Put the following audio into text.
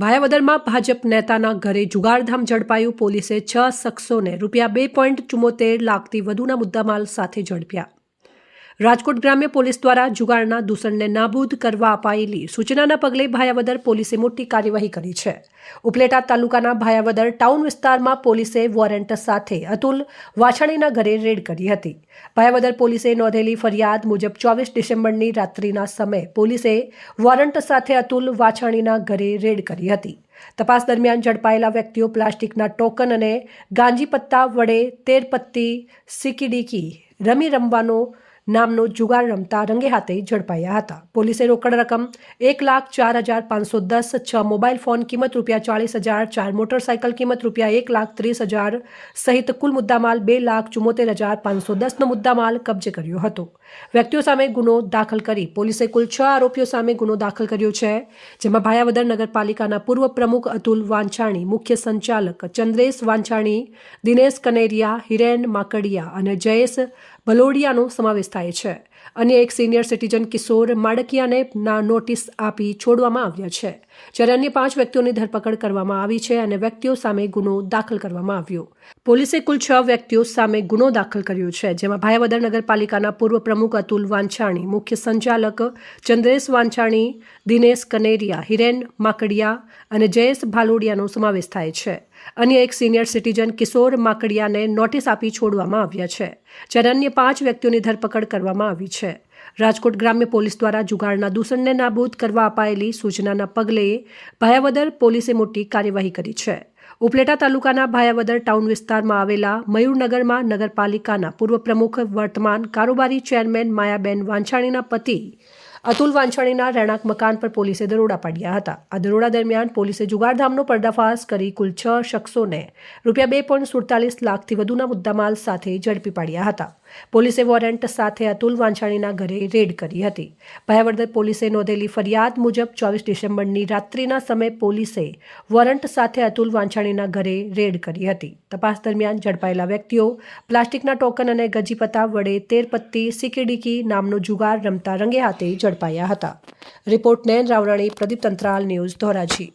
ભાયાવદરમાં ભાજપ નેતાના ઘરે જુગારધામ ઝડપાયું. પોલીસે 6 શખ્સોને ₹2.74 લાખથી વધુના મુદ્દામાલ સાથે ઝડપ્યા. રાજકોટ ગ્રામ્ય પોલીસ દ્વારા જુગારના દૂષણને નાબૂદ કરવા અપાયેલી સૂચનાના પગલે ભાયાવદર પોલીસે મોટી કાર્યવાહી કરી છે. ઉપલેટા તાલુકાના ભાયાવદર ટાઉન વિસ્તારમાં પોલીસે વોરંટ સાથે અતુલ વાછાણીના ઘરે રેડ કરી હતી. ભાયાવદર પોલીસે નોંધેલી ફરિયાદ મુજબ 24 ડિસેમ્બરની રાત્રિના સમયે પોલીસે વોરંટ સાથે અતુલ વાછાણીના ઘરે રેડ કરી હતી. તપાસ દરમિયાન ઝડપાયેલા વ્યક્તિઓ પ્લાસ્ટિકના ટોકન અને ગાંજી પત્તા વડે 13 પત્તી સિકીડીકી રમવાનો નામનો જુગાર રમતા રંગે હાથે ઝડપાયા હતા. પોલીસે રોકડ રકમ 1,04,510, 6 મોબાઈલ ફોન કિંમત ₹40,000, 4 મોટરસાયકલ કિંમત ₹1,30,000 સહિત કુલ મુદ્દામાલ ₹2,74,510નો મુદ્દામાલ કબજે કર્યો હતો. વ્યક્તિઓ સામે ગુનો દાખલ કરી પોલીસે કુલ 6 આરોપીઓ સામે ગુનો દાખલ કર્યો છે, જેમાં ભાયાવદર નગરપાલિકાના પૂર્વ પ્રમુખ અતુલ વાંછાણી, મુખ્ય સંચાલક ચંદ્રેશ વાંછાણી, દિનેશ કનેરિયા, હિરેન માકડિયા અને જયેશ ભલોડિયાનો સમાવેશ થાય છે. અન્ય એક સિનિયર સિટીઝન કિશોર માડકિયાને નોટિસ આપી છોડવામાં આવ્યા છે, જ્યારે અન્ય 5 વ્યક્તિઓની ધરપકડ કરવામાં આવી છે અને વ્યક્તિઓ સામે ગુનો દાખલ કરવામાં આવ્યો. પોલીસે કુલ 6 વ્યક્તિઓ સામે ગુનો દાખલ કર્યો છે, જેમાં ભાયાવદર નગરપાલિકાના પૂર્વ પ્રમુખ અતુલ વાંછાણી, મુખ્ય સંચાલક ચંદ્રેશ વાંછાણી, દિનેશ કનેરિયા, હિરેન માકડિયા અને જયેશ ભાલોડિયાનો સમાવેશ થાય છે. અન્ય એક સિનિયર સિટીઝન કિશોર માકડિયાને નોટિસ આપી છોડવામાં આવ્યા છે, જ્યારે અન્ય 5 વ્યક્તિઓની ધરપકડ કરવામાં આવી છે. રાજકોટ ગ્રામ્ય પોલીસ દ્વારા જુગારના દૂષણને નાબૂદ કરવા અપાયેલી સૂચનાના પગલે ભાયાવદર પોલીસે મોટી કાર્યવાહી કરી છે. ઉપલેટા તાલુકાના ભાયાવદર ટાઉન વિસ્તારમાં આવેલા મયુરનગરમાં નગરપાલિકાના પૂર્વ પ્રમુખ, વર્તમાન કારોબારી ચેરમેન માયાબેન વાંછાણીના પતિ અતુલ વાંછાણીના રહેણાંક મકાન પર પોલીસે દરોડા પાડ્યા હતા. આ દરોડા દરમિયાન પોલીસે જુગારધામનો પર્દાફાશ કરી કુલ 6 શખ્સોને ₹2.47 લાખથી વધુના મુદ્દામાલ સાથે ઝડપી પાડ્યા હતા. પોલીસે વોરંટ સાથે અતુલ વાંછાણીના ઘરે રેડ કરી હતી. ભાયાવદર પોલીસે નોંધેલી ફરિયાદ મુજબ 24 ડિસેમ્બરની રાત્રિના સમયે પોલીસે વોરંટ સાથે અતુલ વાંછાણીના ઘરે રેડ કરી હતી. તપાસ દરમિયાન ઝડપાયેલા વ્યક્તિઓ પ્લાસ્ટિકના ટોકન અને ગજીપતા વડે 13 પત્તી સિકીડીકી નામનો જુગાર રમતા રંગે હાથે ઝડપાયા હતા. રિપોર્ટ નયન રાવરાણી, પ્રદીપ તંત્રાલ, ન્યૂઝ ધોરાજી.